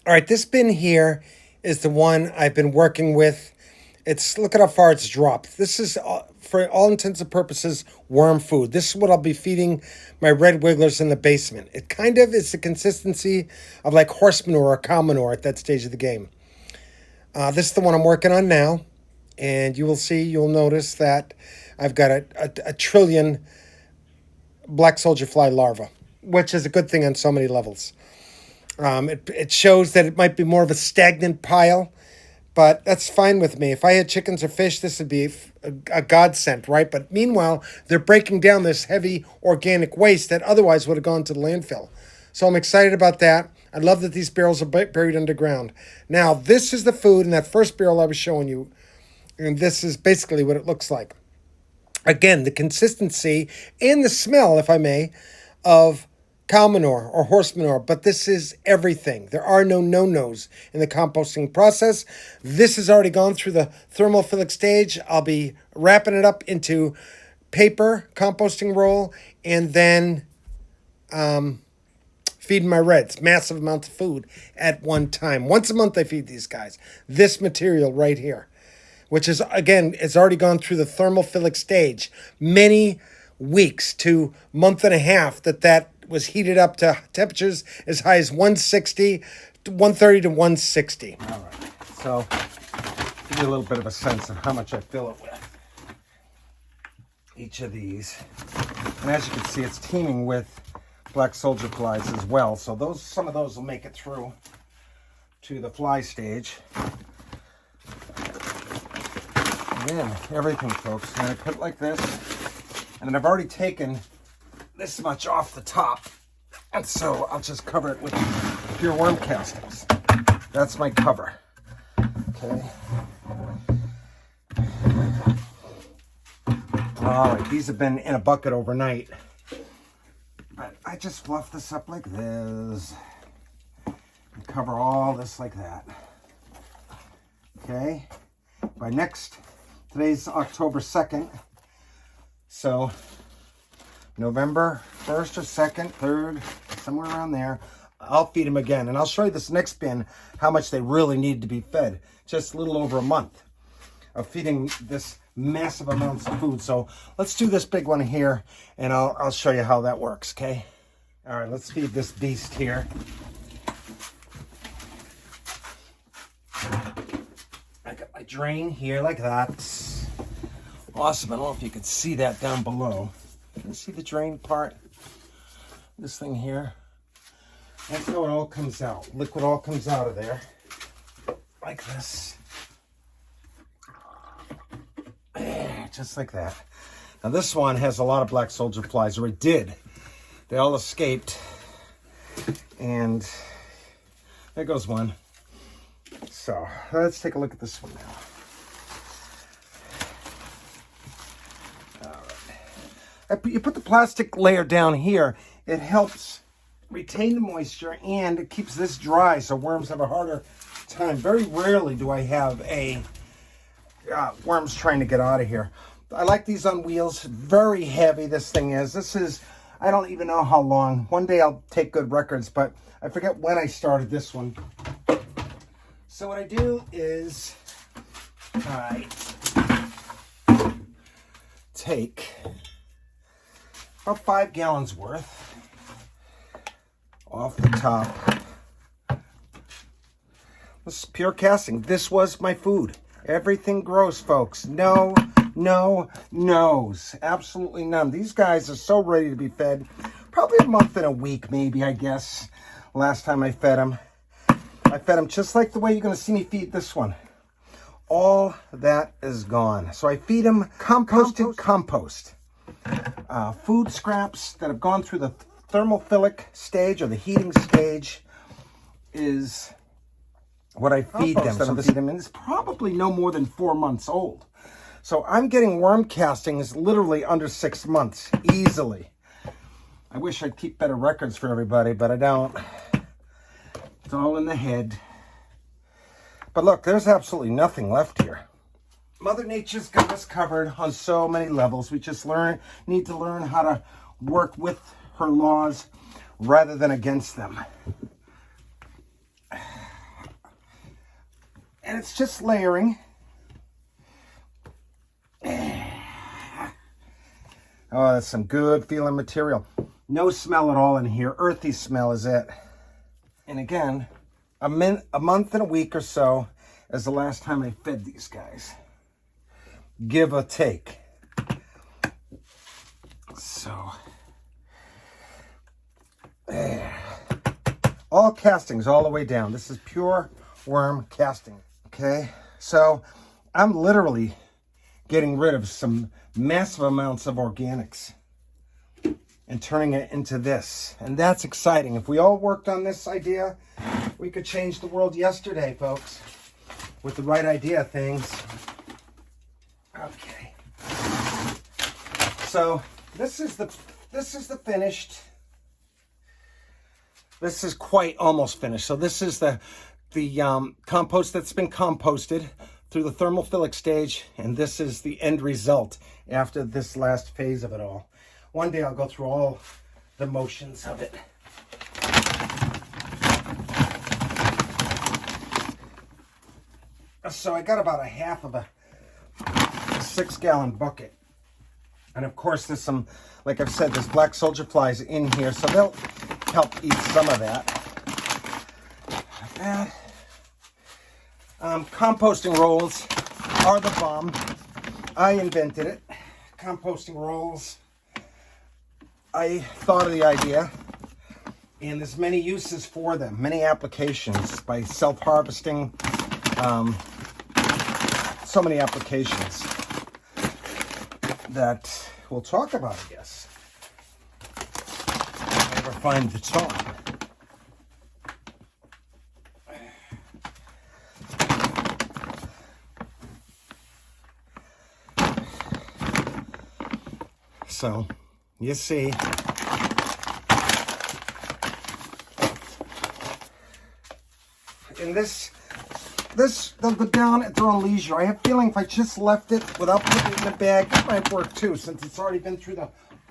All right, this bin here is the one I've been working with. Look at how far it's dropped. This is, for all intents and purposes, worm food. This is what I'll be feeding my red wigglers in the basement. It kind of is the consistency of like horse manure or cow manure at that stage of the game. This is the one I'm working on now, and you'll notice that I've got a trillion black soldier fly larvae, which is a good thing on so many levels. It shows that it might be more of a stagnant pile, but that's fine with me. If I had chickens or fish, this would be a godsend, right? But meanwhile, they're breaking down this heavy organic waste that otherwise would have gone to the landfill. So I'm excited about that. I love that these barrels are buried underground. Now, this is the food in that first barrel I was showing you, and this is basically what it looks like. Again, the consistency and the smell, if I may, of cow manure or horse manure, but this is everything. There are no no-nos in the composting process. This has already gone through the thermophilic stage. I'll be wrapping it up into paper composting roll and then feeding my reds massive amounts of food at one time. Once a month I feed these guys this material right here, which is, again, it's already gone through the thermophilic stage. Many weeks to month and a half that was heated up to temperatures as high as 160, 130 to 160. All right, so give you a little bit of a sense of how much I fill it with. Each of these. And as you can see, it's teeming with black soldier flies as well. So some of those will make it through to the fly stage. Again, everything, folks. I'm going to put it like this. And then I've already taken this much off the top, and so I'll just cover it with pure worm castings. That's my cover. Okay. All right, these have been in a bucket overnight. I just fluff this up like this and cover all this like that. Okay. Today's October 2nd, so November 1st or 2nd, 3rd, somewhere around there, I'll feed them again. And I'll show you this next bin, how much they really need to be fed. Just a little over a month of feeding this massive amounts of food. So let's do this big one here, and I'll show you how that works, okay? All right, let's feed this beast here. I got my drain here like that. Awesome. I don't know if you can see that down below. Can you see the drain part? This thing here. That's how it all comes out. Liquid all comes out of there. Like this. Just like that. Now this one has a lot of black soldier flies, or it did. They all escaped. And there goes one. So let's take a look at this one now. You put the plastic layer down here, it helps retain the moisture and it keeps this dry so worms have a harder time. Very rarely do I have worms trying to get out of here. I like these on wheels. Very heavy this thing is. I don't even know how long. One day I'll take good records, but I forget when I started this one. So what I do is I take about 5 gallons worth off the top. This is pure casting. This was my food. Everything gross, folks. No no's. Absolutely none. These guys are so ready to be fed. Probably a month and a week, maybe, I guess. Last time I fed them. I fed them just like the way you're going to see me feed this one. All that is gone. So I feed them composted compost. Food scraps that have gone through the thermophilic stage or the heating stage is what I feed them. And it's probably no more than 4 months old. So I'm getting worm castings literally under 6 months, easily. I wish I'd keep better records for everybody, but I don't. It's all in the head. But look, there's absolutely nothing left here. Mother Nature's got us covered on so many levels. We just need to learn how to work with her laws rather than against them. And it's just layering. Oh, that's some good feeling material. No smell at all in here. Earthy smell is it. And again, a month and a week or so is the last time I fed these guys. Give or take. So, all castings all the way down. This is pure worm casting. Okay, so I'm literally getting rid of some massive amounts of organics and turning it into this. And that's exciting. If we all worked on this idea, we could change the world yesterday, folks, with the right idea of things. Okay. So this is the finished. This is quite almost finished. So this is the compost that's been composted through the thermophilic stage, and this is the end result after this last phase of it all. One day I'll go through all the motions of it. So I got about a half of a 6-gallon bucket. And of course there's some, like I've said, there's black soldier flies in here, so they'll help eat some of that. Like that. Composting rolls are the bomb. I invented it. Composting rolls. I thought of the idea, and there's many uses for them, many applications by self-harvesting. So many applications that we'll talk about, I guess. If I ever find the time. So, you see, in this, they'll go down at their own leisure. I have a feeling if I just left it without putting it in the bag, that might work too, since it's already been through the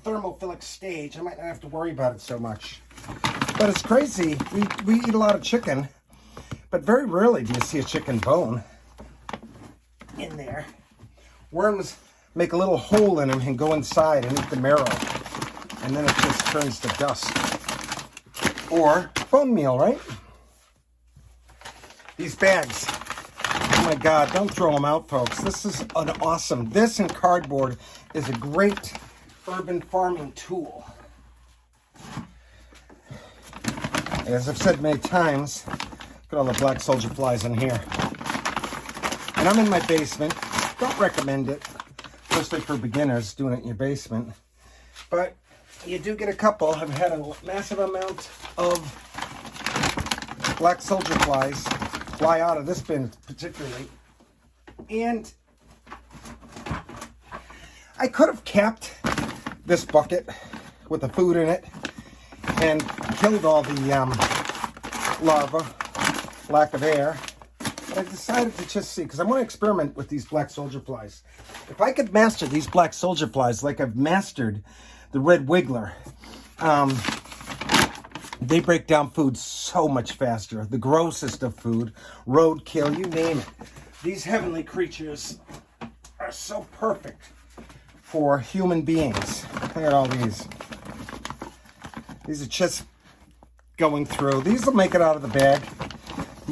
thermophilic stage. I might not have to worry about it so much. But it's crazy. We eat a lot of chicken, but very rarely do you see a chicken bone in there. Worms make a little hole in them and go inside and eat the marrow. And then it just turns to dust. Or bone meal, right? These bags. Oh my God, don't throw them out, folks. This is an awesome, this and cardboard is a great urban farming tool. As I've said many times, look at all the black soldier flies in here. And I'm in my basement. Don't recommend it, especially for beginners, doing it in your basement. But you do get a couple. I've had a massive amount of black soldier flies fly out of this bin particularly. And I could have capped this bucket with the food in it and killed all the larvae, lack of air. But I decided to just see, because I want to experiment with these black soldier flies. If I could master these black soldier flies like I've mastered the red wiggler, they break down food so much faster. The grossest of food, roadkill, you name it. These heavenly creatures are so perfect for human beings. Look at all these. These are just going through. These will make it out of the bag.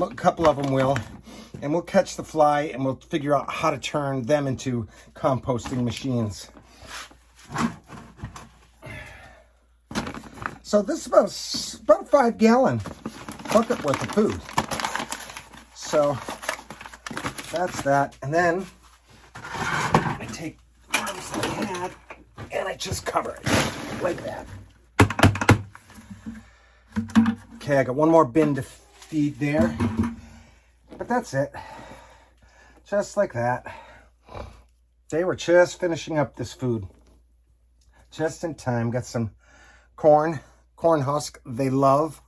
A couple of them will. And we'll catch the fly and we'll figure out how to turn them into composting machines. So this is about a 5-gallon bucket worth of food. So that's that. And then I take worms that I had and I just cover it like that. Okay, I got one more bin to feed there. But that's it. Just like that. They were just finishing up this food. Just in time. Got some corn husk they love.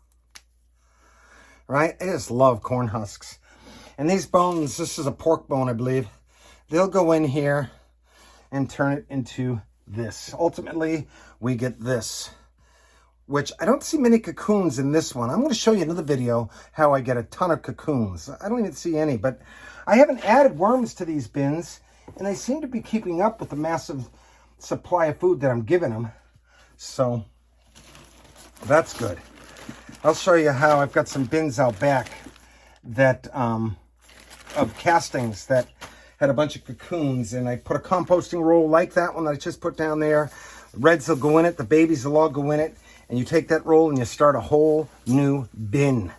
Right? They just love corn husks. And these bones, this is a pork bone, I believe. They'll go in here and turn it into this. Ultimately, we get this. which I don't see many cocoons in this one. I'm going to show you another video how I get a ton of cocoons. I don't even see any, but I haven't added worms to these bins, and they seem to be keeping up with the massive supply of food that I'm giving them. So that's good. I'll show you how I've got some bins out back that of castings that had a bunch of cocoons, and I put a composting roll like that one that I just put down there. The reds will go in it, the babies will all go in it, and you take that roll and you start a whole new bin.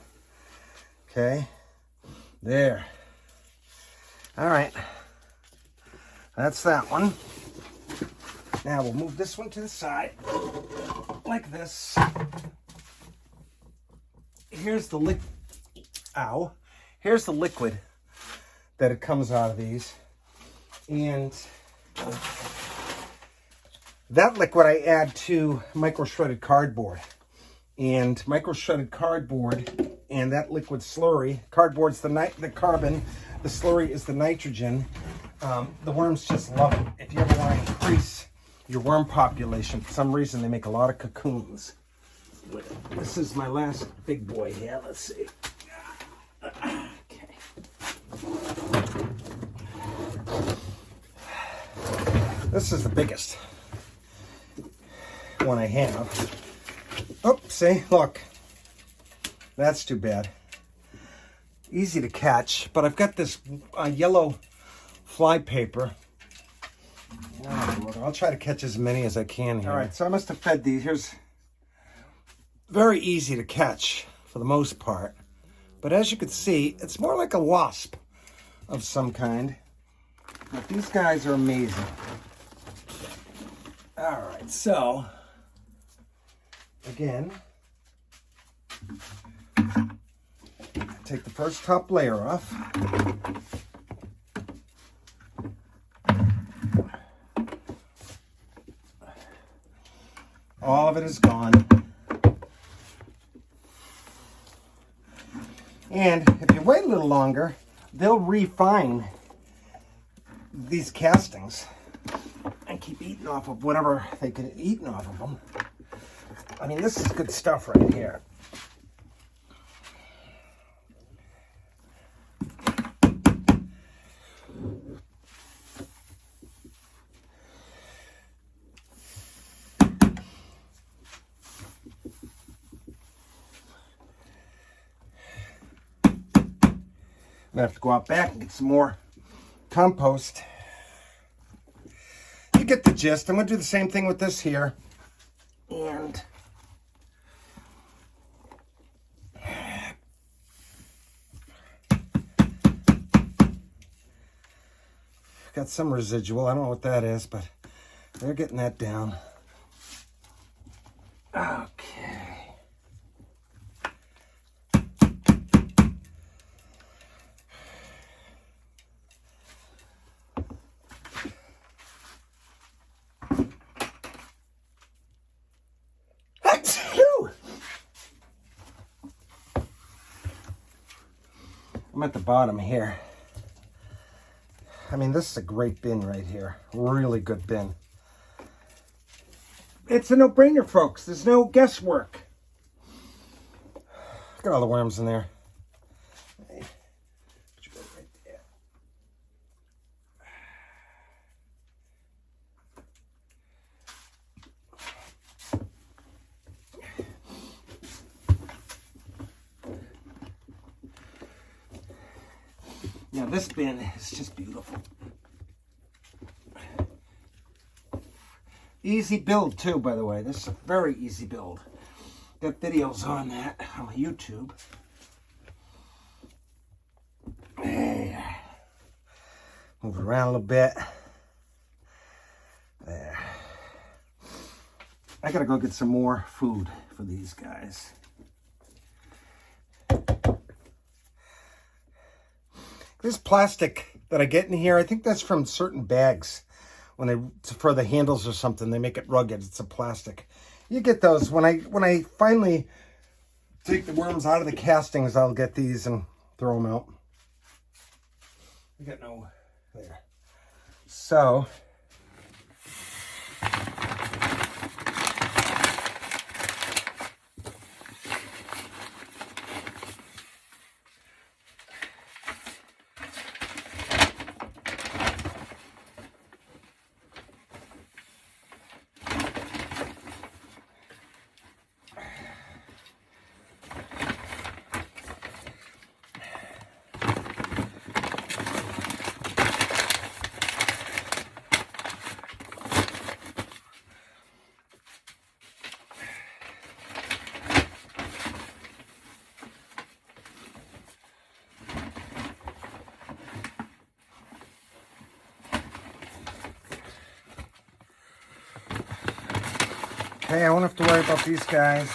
Okay, there. All right, that's that one. Now we'll move this one to the side, like this. Here's the Here's the liquid that it comes out of these. And that liquid I add to micro shredded cardboard. And micro shredded cardboard and that liquid slurry, cardboard's the carbon, the slurry is the nitrogen. The worms just love it. If you ever want to increase your worm population, for some reason they make a lot of cocoons. This is my last big boy here. Let's see. Okay. This is the biggest one I have. Oh, see, look. That's too bad. Easy to catch, but I've got this yellow fly paper. Oh, I'll try to catch as many as I can here. All right, so I must have fed these. Here's very easy to catch for the most part. But as you can see, it's more like a wasp of some kind. But these guys are amazing. All right, so again, take the first top layer off. All of it is gone. And if you wait a little longer, they'll refine these castings and keep eating off of whatever they can eat off of them. I mean, this is good stuff right here. I'm gonna have to go out back and get some more compost. You get the gist. I'm gonna do the same thing with this here. And got some residual. I don't know what that is, but they're getting that down. Okay. I'm at the bottom here. I mean, this is a great bin right here. Really good bin. It's a no-brainer, folks. There's no guesswork. Look at all the worms in there. Put you right there. Now this bin is just beautiful. Easy build too, by the way. This is a very easy build. Got videos on that on my YouTube. There. Move it around a little bit. There. I gotta go get some more food for these guys. This plastic that I get in here, I think that's from certain bags. When they, for the handles or something, they make it rugged. It's a plastic. You get those. When I finally take the worms out of the castings, I'll get these and throw them out. I got no there. So Okay, I won't have to worry about these guys.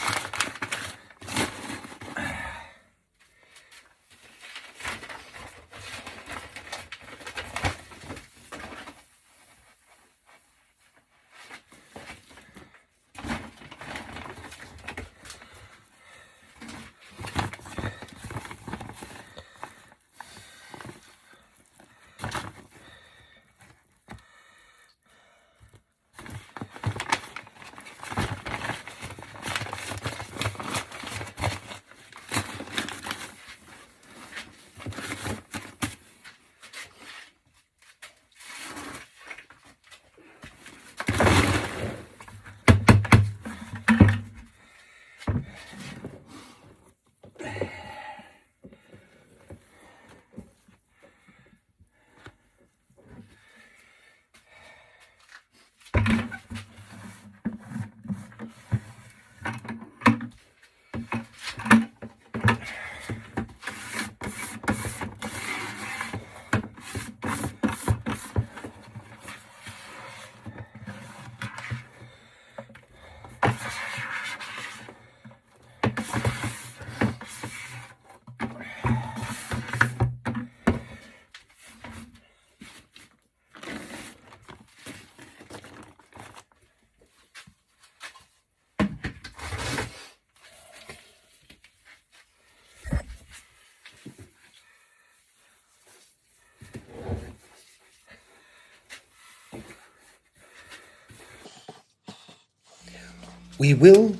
We will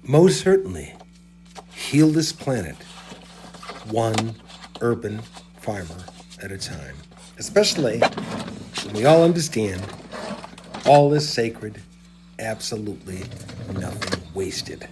most certainly heal this planet one urban farmer at a time, especially when we all understand all is sacred, absolutely nothing wasted.